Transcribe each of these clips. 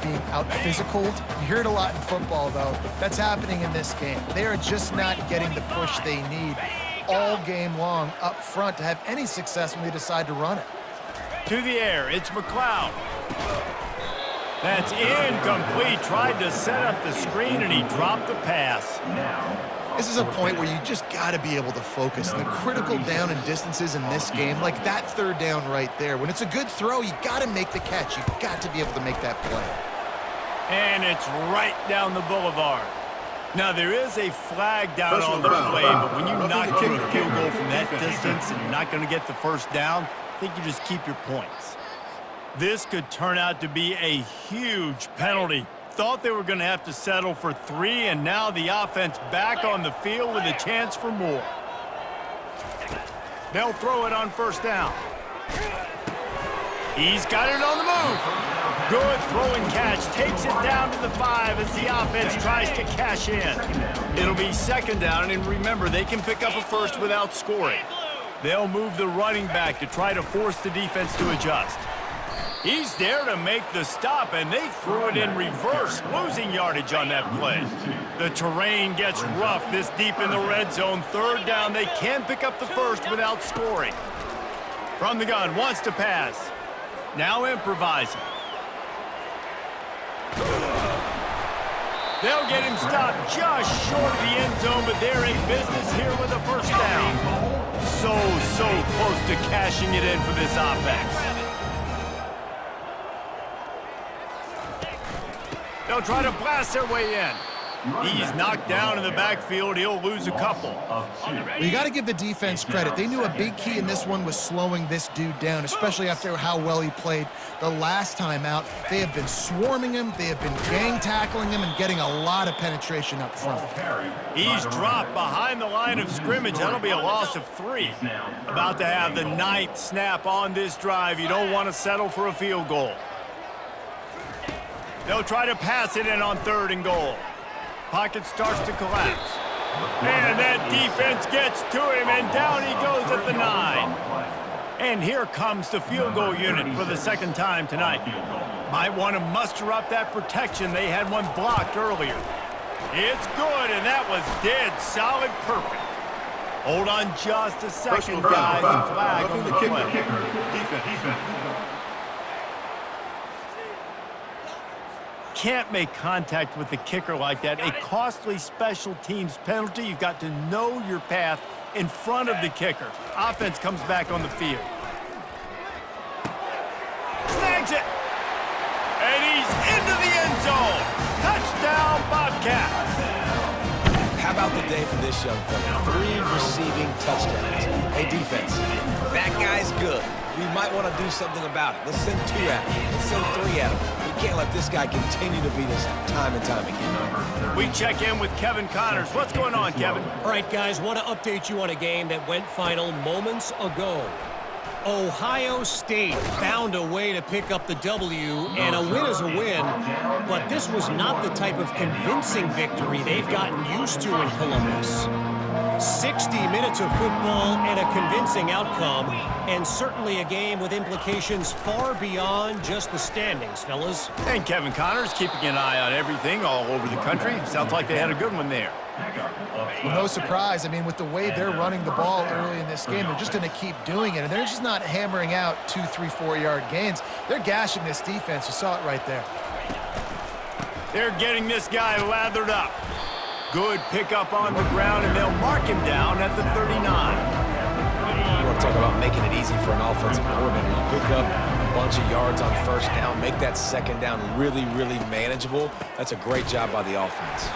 being out-physicaled. You hear it a lot in football, though. That's happening in this game. They are just not getting the push they need all game long up front to have any success when they decide to run it. To the air, it's McLeod. That's incomplete. Tried to set up the screen, and he dropped the pass. This is a point where you just got to be able to focus. And the critical down and distances in this game, like that third down right there, when it's a good throw, you got to make the catch. You got to be able to make that play. And it's right down the boulevard. Now, there is a flag down on the play, but when you knock through a field goal from that distance and you're not going to get the first down, I think you just keep your points. This could turn out to be a huge penalty. Thought they were going to have to settle for 3, and now the offense back on the field with a chance for more. They'll throw it on first down. He's got it on the move. Good throwing catch. Takes it down to the 5 as the offense tries to cash in. It'll be second down, and remember, they can pick up a first without scoring. They'll move the running back to try to force the defense to adjust. He's there to make the stop, and they threw it in reverse, losing yardage on that play. The terrain gets rough this deep in the red zone. Third down, they can pick up the first without scoring. From the gun, wants to pass. Now improvising. They'll get him stopped just short of the end zone, but they're in business here with a first down. So close to cashing it in for this offense. They'll try to blast their way in. He's knocked down in the backfield. He'll lose a couple. Well, you got to give the defense credit. They knew a big key in this one was slowing this dude down, especially after how well he played the last time out. They have been swarming him. They have been gang tackling him and getting a lot of penetration up front. He's dropped behind the line of scrimmage. That'll be a loss of 3. About to have the 9th snap on this drive. You don't want to settle for a field goal. They'll try to pass it in on 3rd and goal. Pocket starts to collapse. And that defense gets to him, and down he goes at the 9. And here comes the field goal unit for the second time tonight. Might want to muster up that protection. They had one blocked earlier. It's good, and that was dead solid perfect. Hold on just a second, guys. Flag on the play. Can't make contact with the kicker like that. A costly special teams penalty. You've got to know your path in front of the kicker. Offense comes back on the field. Snags it. And he's into the end zone. Touchdown, Bobcats. How about the day for this young fella? 3 receiving touchdowns. Hey, defense, that guy's good. We might want to do something about it. Let's send 2 at him. Let's send 3 at him. We can't let this guy continue to beat us time and time again. We check in with Kevin Connors. What's going on, Kevin? All right, guys, want to update you on a game that went final moments ago. Ohio State found a way to pick up the W, and a win is a win, but this was not the type of convincing victory they've gotten used to in Columbus. 60 minutes of football and a convincing outcome, and certainly a game with implications far beyond just the standings, fellas. And Kevin Connors keeping an eye on everything all over the country. Sounds like they had a good one there. Well, no surprise. I mean, with the way they're running the ball early in this game, they're just going to keep doing it. And they're just not hammering out 2, 3, 4-yard gains. They're gashing this defense. You saw it right there. They're getting this guy lathered up. Good pickup on the ground, and they'll mark him down at the 39. You want to talk about making it easy for an offensive coordinator. You pick up a bunch of yards on first down, make that second down really, really manageable. That's a great job by the offense.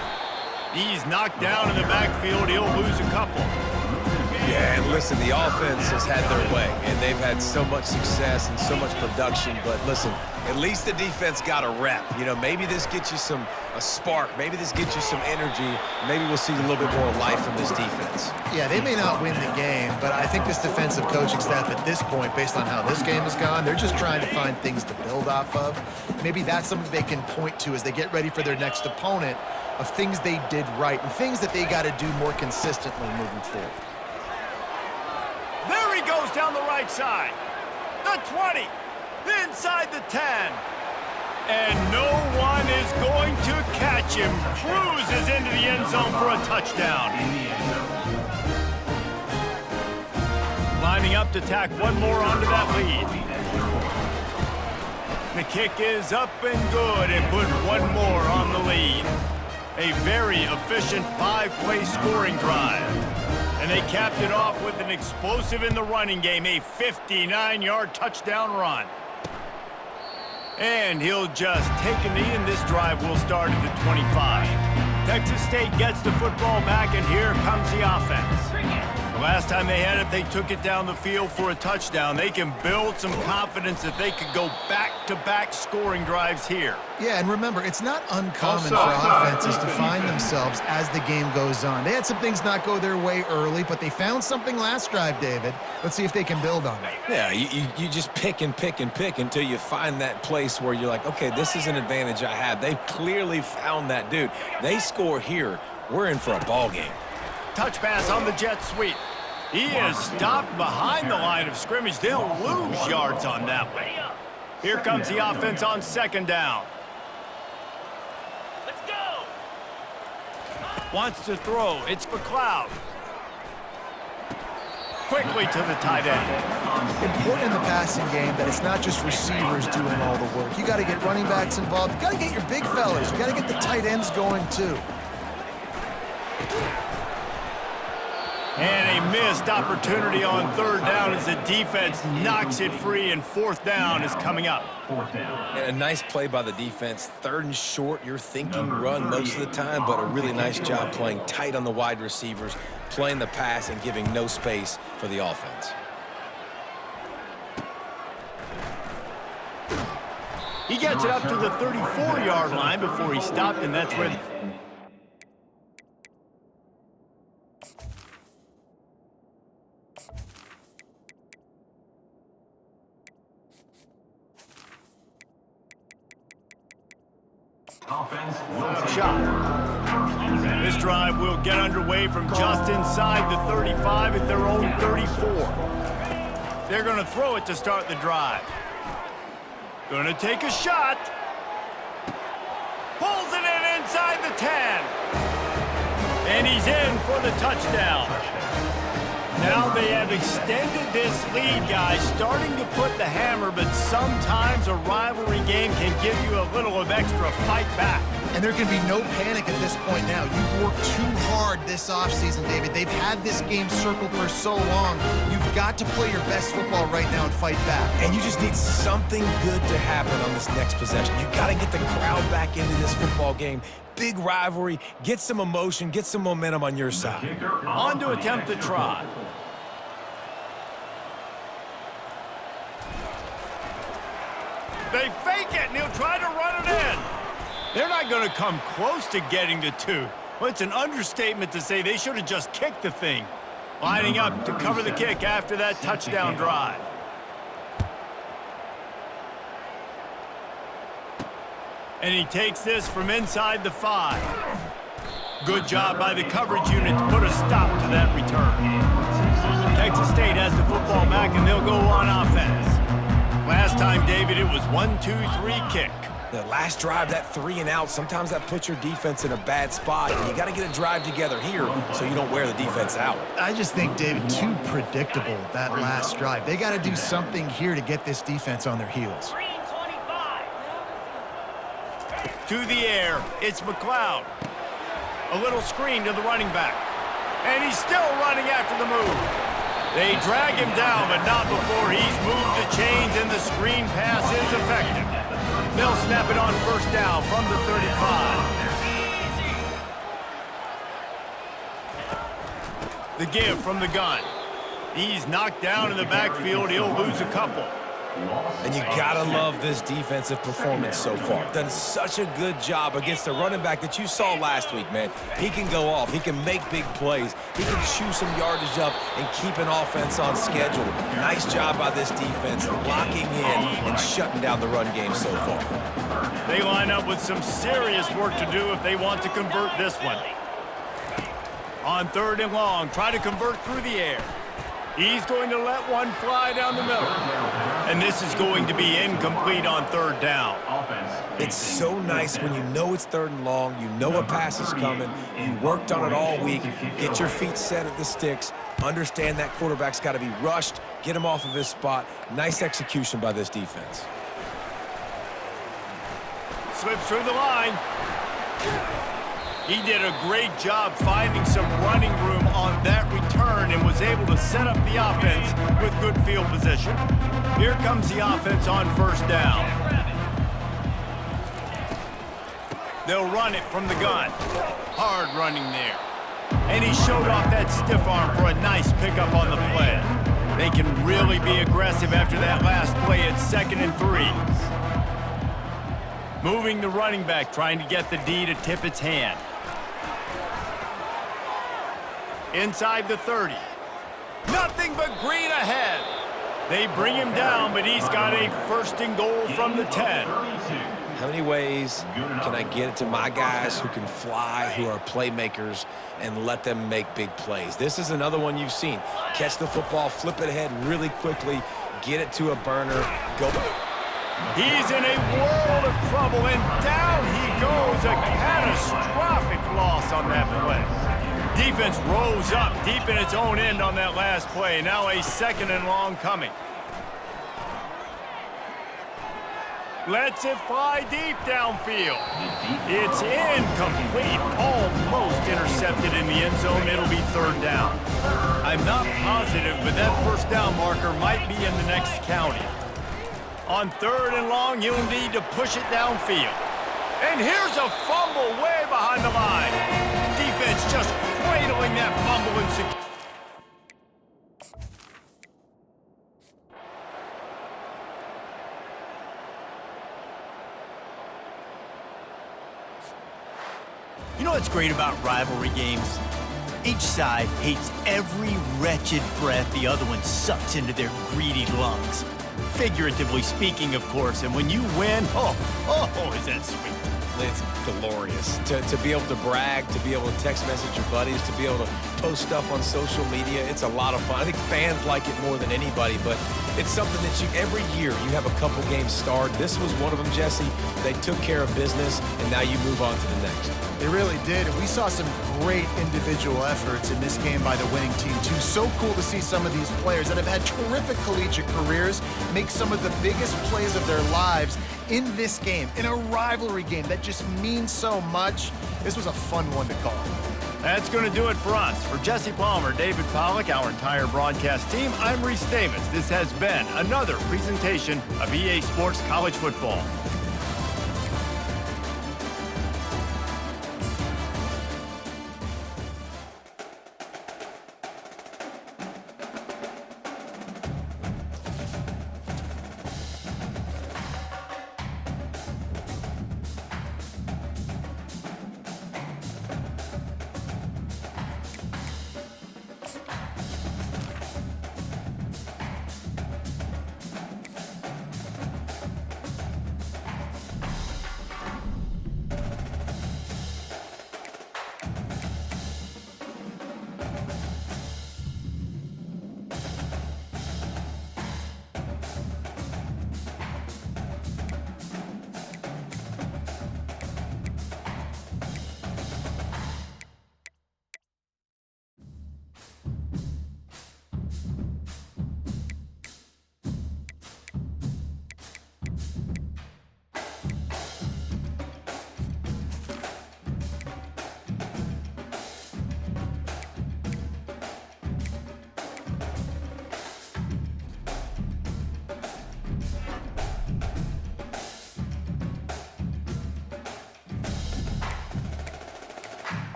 He's knocked down in the backfield. He'll lose a couple. Yeah, and listen, the offense has had their way, and they've had so much success and so much production. But listen, at least the defense got a rep. You know, maybe this gets you a spark. Maybe this gets you some energy. Maybe we'll see a little bit more life from this defense. Yeah, they may not win the game, but I think this defensive coaching staff at this point, based on how this game has gone, they're just trying to find things to build off of. Maybe that's something they can point to as they get ready for their next opponent, of things they did right and things that they got to do more consistently moving forward. There he goes down the right side. The 20. Inside the 10. And no going to catch him. Cruises into the end zone for a touchdown. Lining up to tack one more onto that lead. The kick is up and good and put one more on the lead. A very efficient 5-play scoring drive. And they capped it off with an explosive in the running game, a 59-yard touchdown run. And he'll just take a knee, and this drive will start at the 25. Texas State gets the football back, and here comes the offense. Last time they had it, they took it down the field for a touchdown. They can build some confidence that they could go back-to-back scoring drives here. Yeah, and remember, it's not uncommon for offenses to find themselves as the game goes on. They had some things not go their way early, but they found something last drive, David. Let's see if they can build on it. Yeah, you just pick and pick and pick until you find that place where you're like, okay, this is an advantage I have. They clearly found that, dude. They score here, we're in for a ball game. Touch pass on the jet sweep. He is stopped behind the line of scrimmage. They'll lose yards on that one. Here comes the offense on second down. Let's go. Wants to throw. It's McLeod. Quickly to the tight end. Important in the passing game that it's not just receivers doing all the work. You got to get running backs involved. You got to get your big fellas. You got to get the tight ends going too. And a missed opportunity on third down as the defense knocks it free, and fourth down is coming up. And a nice play by the defense. Third and short, you're thinking run most of the time, but a really nice job playing tight on the wide receivers, playing the pass and giving no space for the offense. He gets it up to the 34-yard line before he stopped, and that's where... shot. This drive will get underway from just inside the 35 at their own 34. They're going to throw it to start the drive. Going to take a shot. Pulls it in inside the 10. And he's in for the touchdown. Now they have extended this lead, guys, starting to put the hammer, but sometimes a rivalry game can give you a little of extra fight back. And there can be no panic at this point now. You've worked too hard this offseason, David. They've had this game circled for so long. You've got to play your best football right now and fight back. And you just need something good to happen on this next possession. You got to get the crowd back into this football game. Big rivalry, get some emotion, get some momentum on your side. On to attempt the try. They fake it, and he'll try to run it in. They're not going to come close to getting to two. Well, it's an understatement to say they should have just kicked the thing. Lining up to cover the kick after that touchdown drive. And he takes this from inside the 5. Good job by the coverage unit to put a stop to that return. Texas State has the football back, and they'll go on offense. Last time, David, it was 1-2-3 kick. The last drive, that 3 and out, sometimes that puts your defense in a bad spot, and you got to get a drive together here so you don't wear the defense out. I just think, David, too predictable, that last drive. They got to do something here to get this defense on their heels. To the air, it's McLeod. A little screen to the running back. And he's still running after the move. They drag him down, but not before he's moved the chains, and the screen pass is effective. They'll snap it on first down from the 35. The give from the gun. He's knocked down in the backfield. He'll lose a couple. And you gotta love this defensive performance so far. Done such a good job against the running back that you saw last week, man. He can go off. He can make big plays. He can chew some yardage up and keep an offense on schedule. Nice job by this defense, locking in and shutting down the run game so far. They line up with some serious work to do if they want to convert this one. On third and long, try to convert through the air. He's going to let one fly down the middle. And this is going to be incomplete on third down. It's so nice when you know it's 3rd and long, you know a pass is coming, you worked on it all week, get your feet set at the sticks, understand that quarterback's got to be rushed, get him off of his spot. Nice execution by this defense. Slips through the line. He did a great job finding some running room on that return and was able to set up the offense with good field position. Here comes the offense on 1st down. They'll run it from the gun. Hard running there. And he showed off that stiff arm for a nice pickup on the play. They can really be aggressive after that last play at 2nd and 3. Moving the running back, trying to get the D to tip its hand. Inside the 30. Nothing but green ahead. They bring him down, but he's got a 1st and goal from the 10. How many ways can I get it to my guys who can fly, who are playmakers, and let them make big plays? This is another one you've seen. Catch the football, flip it ahead really quickly, get it to a burner, go. He's in a world of trouble, and down he goes. A catastrophic loss on that play. Defense rose up deep in its own end on that last play. Now a 2nd and long coming. Lets it fly deep downfield. It's incomplete. Almost intercepted in the end zone. It'll be 3rd down. I'm not positive, but that 1st down marker might be in the next county. On 3rd and long, you'll need to push it downfield. And here's a fumble way behind the line. Defense just cradling that fumble and secure. You know what's great about rivalry games? Each side hates every wretched breath the other one sucks into their greedy lungs. Figuratively speaking, of course, and when you win, oh, is that sweet. It's glorious. To be able to brag, to be able to text message your buddies, to be able to post stuff on social media, it's a lot of fun. I think fans like it more than anybody, but it's something that every year you have a couple games starred. This was one of them, Jesse. They took care of business, and now you move on to the next. They really did, and we saw some great individual efforts in this game by the winning team, too. So cool to see some of these players that have had terrific collegiate careers make some of the biggest plays of their lives in this game, in a rivalry game that just means so much. This was a fun one to call. That's going to do it for us. For Jesse Palmer, David Pollack, our entire broadcast team, I'm Reese Davis. This has been another presentation of EA Sports College Football.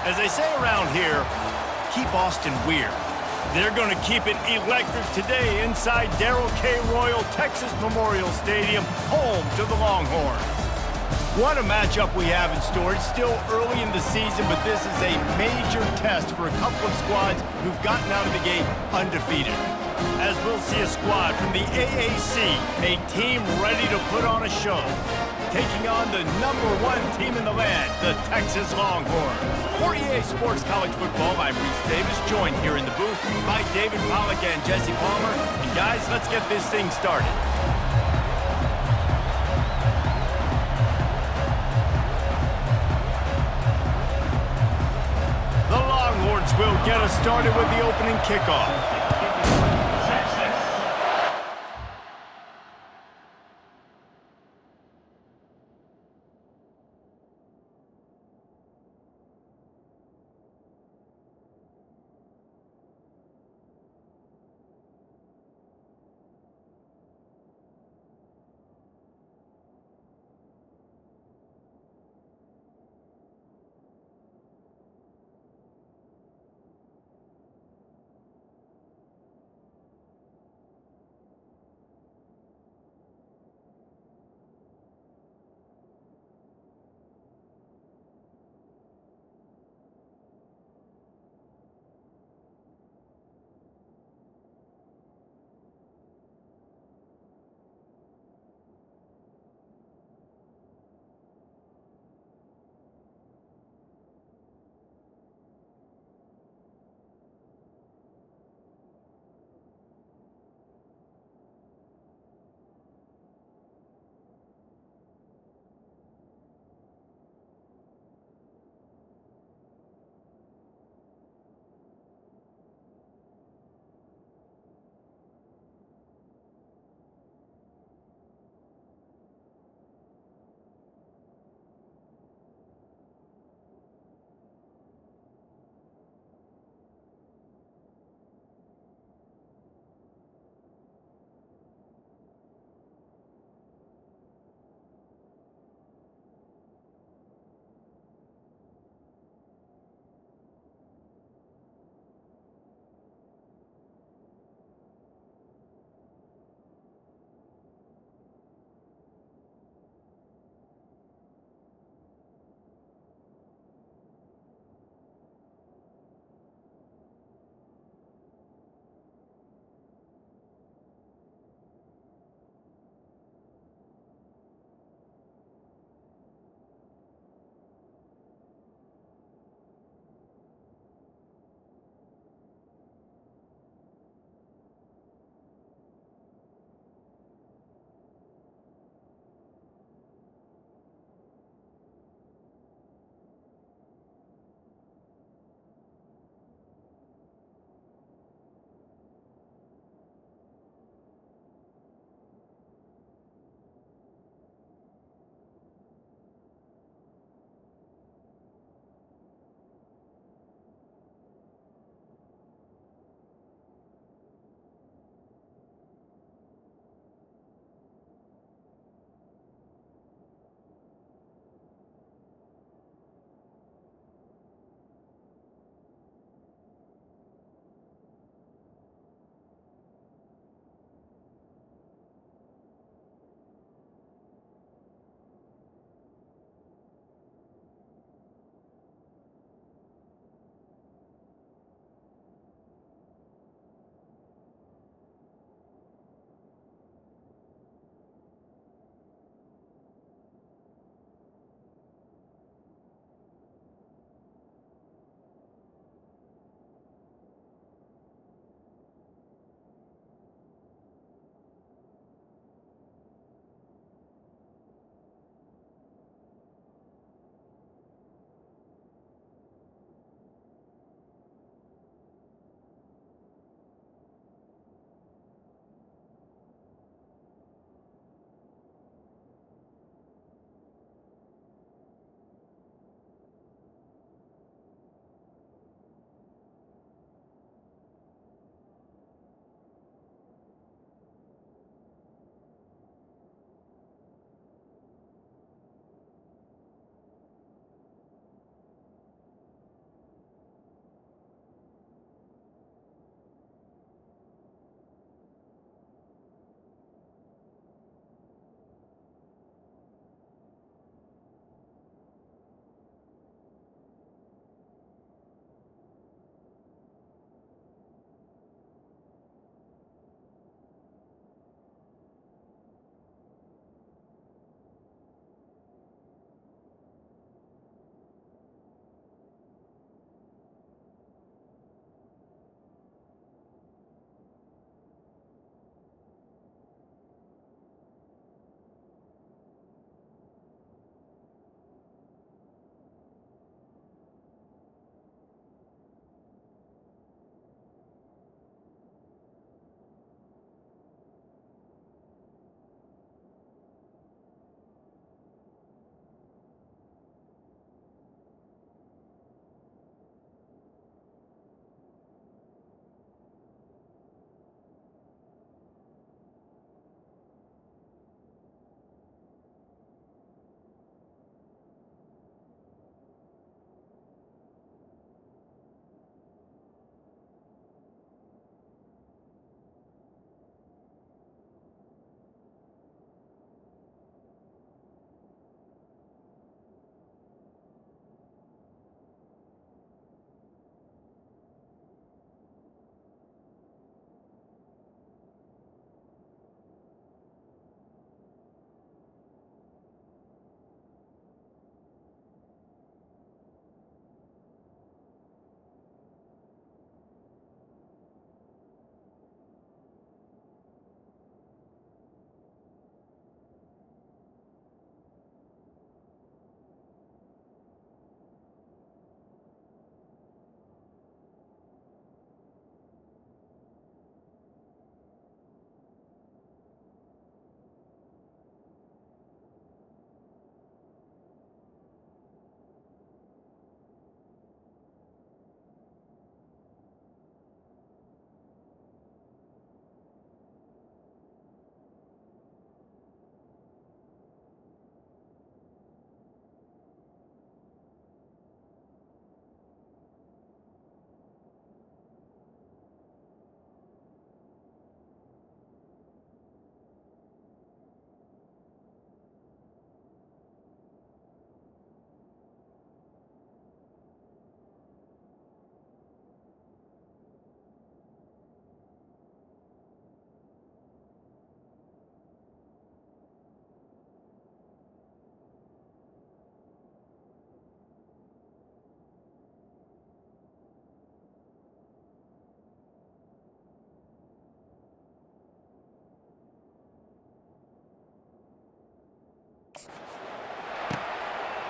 As they say around here, keep Austin weird. They're going to keep it electric today inside Darrell K. Royal Texas Memorial Stadium, home to the Longhorns. What a matchup we have in store. It's still early in the season, but this is a major test for a couple of squads who've gotten out of the gate undefeated. As we'll see a squad from the AAC, a team ready to put on a show, taking on the #1 team in the land, the Texas Longhorns. For EA Sports College Football, I'm Reese Davis, joined here in the booth by David Pollack and Jesse Palmer. And guys, let's get this thing started. The Longhorns will get us started with the opening kickoff.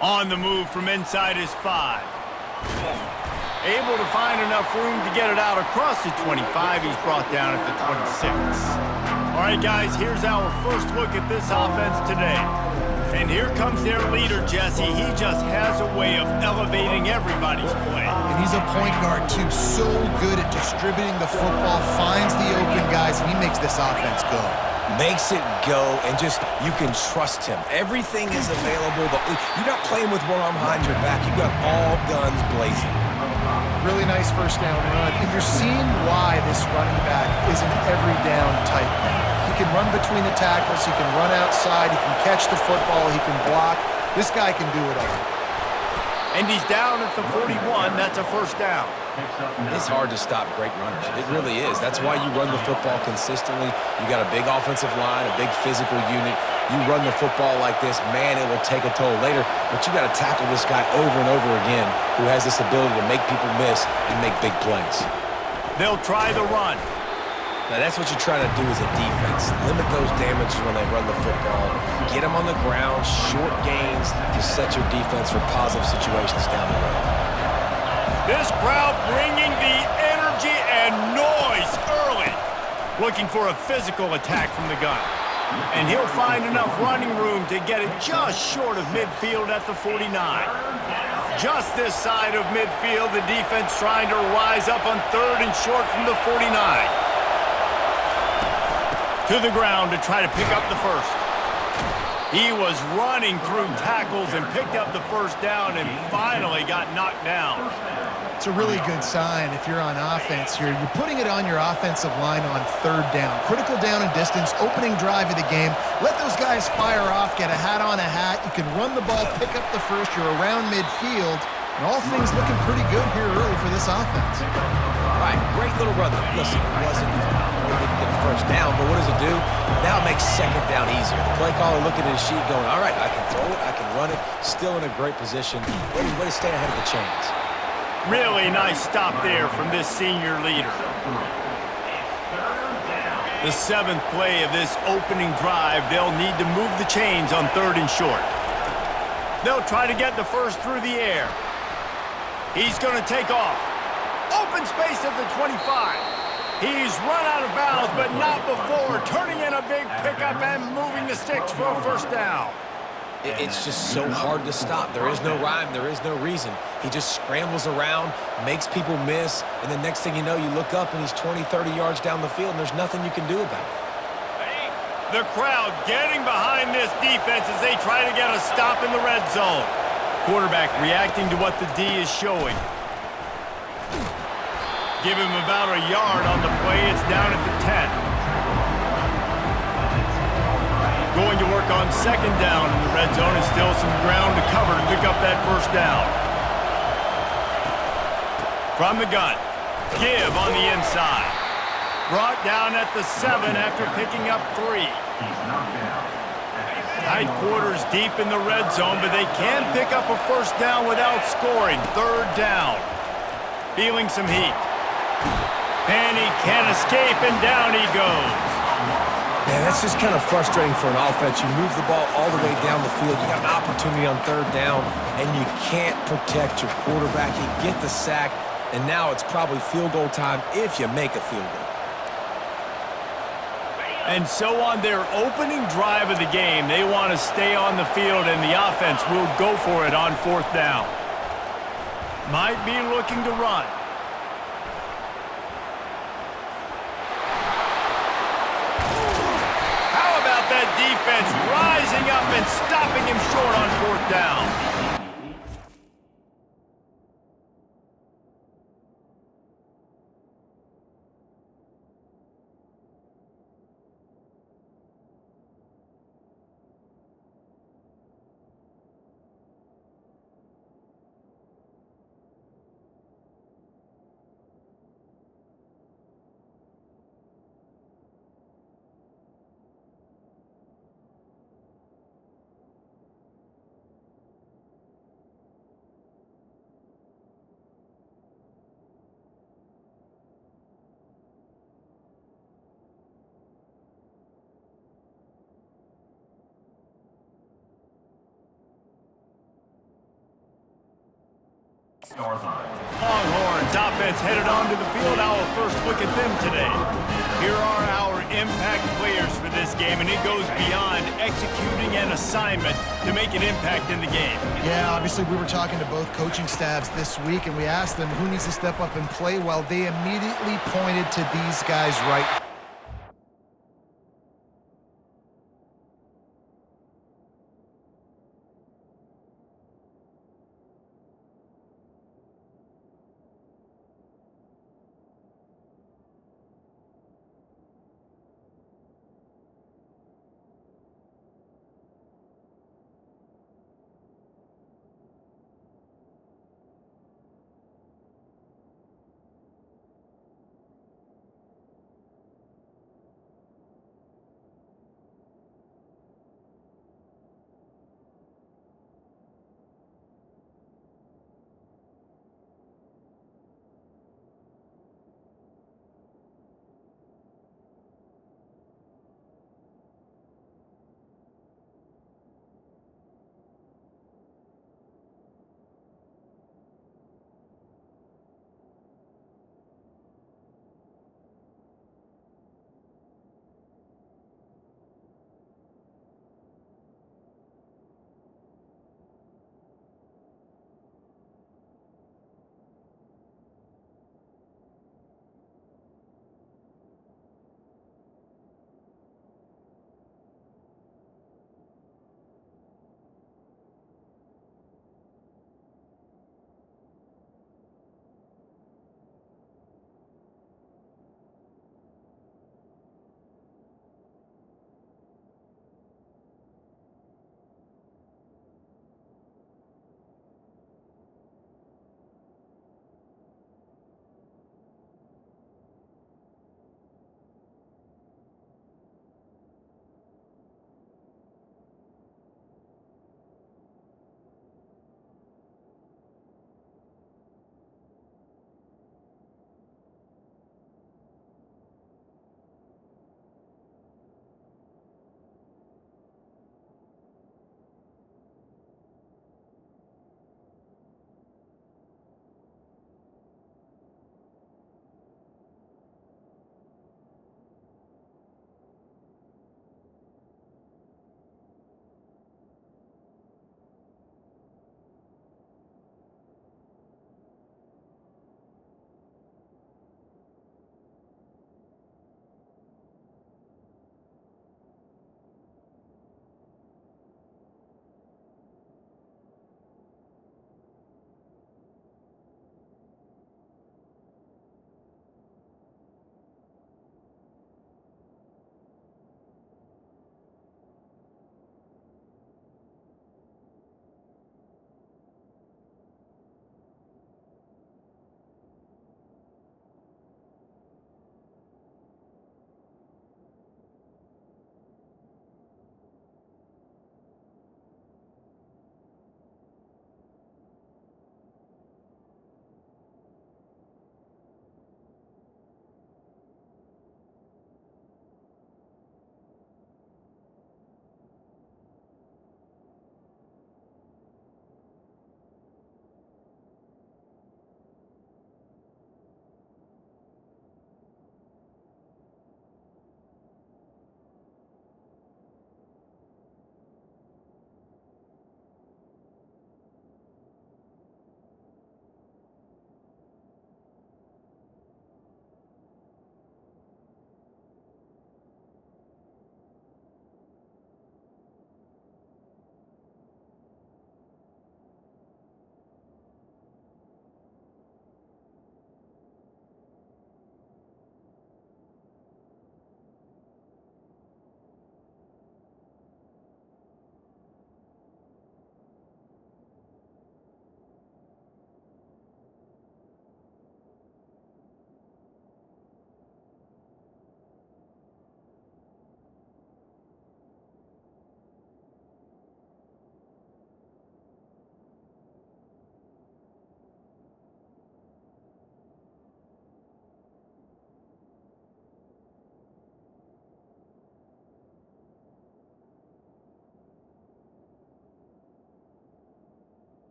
On the move from inside his 5. Able to find enough room to get it out across the 25. He's brought down at the 26. All right, guys, here's our first look at this offense today. And here comes their leader, Jesse. He just has a way of elevating everybody's play. And he's a point guard, too. So good at distributing the football, finds the open guys, and he makes this offense go. Makes it go, and just, you can trust him. Everything is available. You're not playing with one arm behind your back. You got all guns blazing. Really nice first down run. And you're seeing why this running back is an every down type back. He can run between the tackles. He can run outside. He can catch the football. He can block. This guy can do it all. And he's down at the 41. That's a first down. It's hard to stop great runners. It really is. That's why you run the football consistently. You got a big offensive line, a big physical unit. You run the football like this, man, it will take a toll later. But you got to tackle this guy over and over again who has this ability to make people miss and make big plays. They'll try the run. Now, that's what you're trying to do as a defense. Limit those damages when they run the football. Get them on the ground, short gains to set your defense for positive situations down the road. This crowd bringing the energy and noise early. Looking for a physical attack from the gun. And he'll find enough running room to get it just short of midfield at the 49. Just this side of midfield, the defense trying to rise up on 3rd and short from the 49. To the ground to try to pick up the first. He was running through tackles and picked up the first down and finally got knocked down. It's a really good sign if you're on offense here. You're putting it on your offensive line on 3rd down. Critical down and distance, opening drive of the game. Let those guys fire off, get a hat on a hat. You can run the ball, pick up the first. You're around midfield. And all things looking pretty good here early for this offense. Right, great little run there. Listen, it wasn't phenomenal. He didn't get a first down, but what does it do? Now it makes 2nd down easier. The play caller looking at his sheet going, all right, I can throw it, I can run it. Still in a great position. Way to stay ahead of the chains. Really nice stop there from this senior leader. The 7th play of this opening drive, they'll need to move the chains on 3rd and short. They'll try to get the first through the air. He's going to take off. Open space at the 25. He's run out of bounds, but not before turning in a big pickup and moving the sticks for a first down. It's just so hard to stop. There is no rhyme. There is no reason. He just scrambles around, makes people miss, and the next thing you know, you look up and he's 20, 30 yards down the field, and there's nothing you can do about it. The crowd getting behind this defense as they try to get a stop in the red zone. Quarterback reacting to what the D is showing. Give him about a yard on the play. It's down at the 10. Going to work on 2nd down in the red zone and still some ground to cover to pick up that first down. From the gun, give on the inside. Brought down at the 7 after picking up 3. Tight quarters deep in the red zone, but they can pick up a first down without scoring. 3rd down. Feeling some heat. And he can't escape, and down he goes. Man, that's just kind of frustrating for an offense. You move the ball all the way down the field. You got an opportunity on 3rd down, and you can't protect your quarterback. You get the sack, and now it's probably field goal time if you make a field goal. And so on their opening drive of the game, they want to stay on the field, and the offense will go for it on 4th down. Might be looking to run. That defense rising up and stopping him short on 4th down. Longhorns offense headed onto the field. Our first look at them today. Here are our impact players for this game, and it goes beyond executing an assignment to make an impact in the game. Yeah, obviously we were talking to both coaching staffs this week, and we asked them who needs to step up and play well. They immediately pointed to these guys right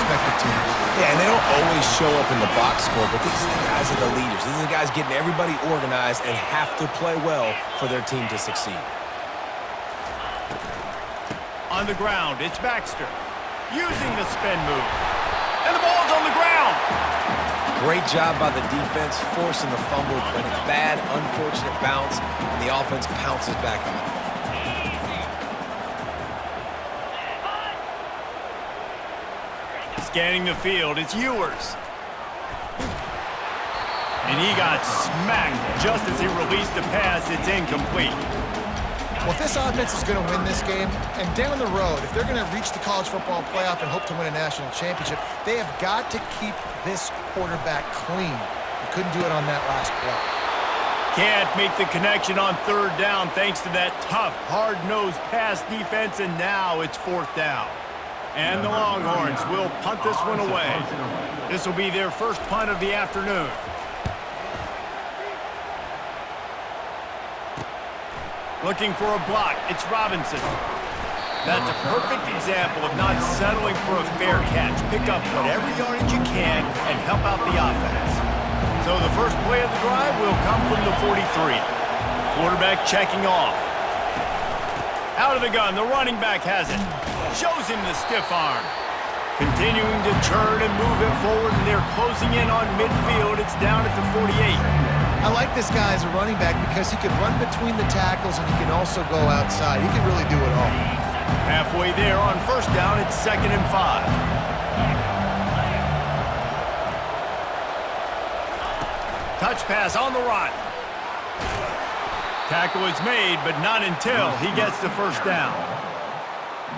respective teams. Yeah, and they don't always show up in the box score, but these are the guys that are the leaders. These are the guys getting everybody organized and have to play well for their team to succeed. On the ground, it's Baxter. Using the spin move. And the ball's on the ground. Great job by the defense, forcing the fumble, but a bad, unfortunate bounce, and the offense pounces back on it. Scanning the field, it's Ewers. And he got smacked just as he released the pass. It's incomplete. Well, if this offense is going to win this game, and down the road, if they're going to reach the college football playoff and hope to win a national championship, they have got to keep this quarterback clean. He couldn't do it on that last play. Can't make the connection on third down thanks to that tough, hard-nosed pass defense, and now it's fourth down. And the Longhorns will punt this one away. This will be their first punt of the afternoon. Looking for a block, it's Robinson. That's a perfect example of not settling for a fair catch. Pick up whatever yardage you can and help out the offense. So the first play of the drive will come from the 43. Quarterback checking off. Out of the gun, the running back has it. Shows him the stiff arm. Continuing to turn and move it forward, and they're closing in on midfield. It's down at the 48. I like this guy as a running back because he can run between the tackles and he can also go outside. He can really do it all. Halfway there on first down, it's 2nd and 5. Touch pass on the run. Tackle is made, but not until he gets the first down.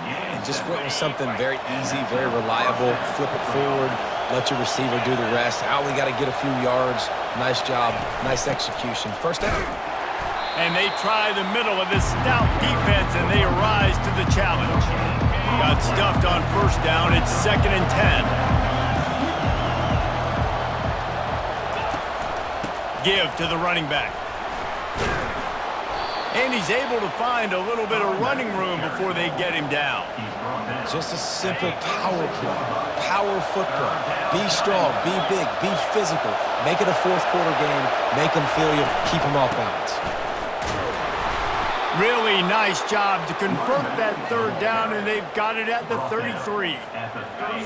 Yeah, just went with something very easy, very reliable. Flip it forward, let your receiver do the rest. I only got to get a few yards. Nice job, nice execution. First down. And they try the middle of this stout defense, and they rise to the challenge. Got stuffed on first down. It's 2nd and 10. Give to the running back. And he's able to find a little bit of running room before they get him down. Just a simple power play, power football. Be strong, be big, be physical. Make it a fourth quarter game. Make them feel you, keep them off balance. Really nice job to convert that third down, and they've got it at the 33.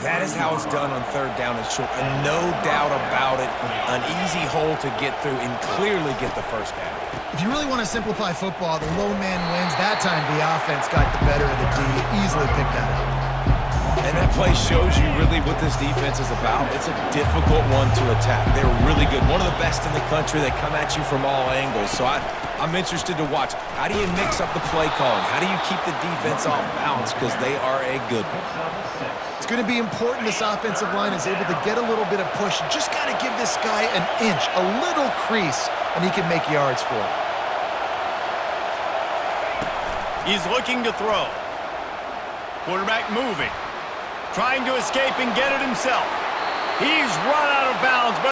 That is how it's done on third down and short, and no doubt about it, an easy hole to get through and clearly get the first down. If you really want to simplify football, the lone man wins. That time the offense got the better of the D. Easily picked that up. And that play shows you really what this defense is about. It's a difficult one to attack. They're really good. One of the best in the country. They come at you from all angles. So I'm interested to watch. How do you mix up the play calling? How do you keep the defense off balance? Because they are a good one. It's going to be important this offensive line is able to get a little bit of push. You just got to give this guy an inch, a little crease, and he can make yards for it. He's looking to throw. Quarterback moving. Trying to escape and get it himself. He's run out of bounds, but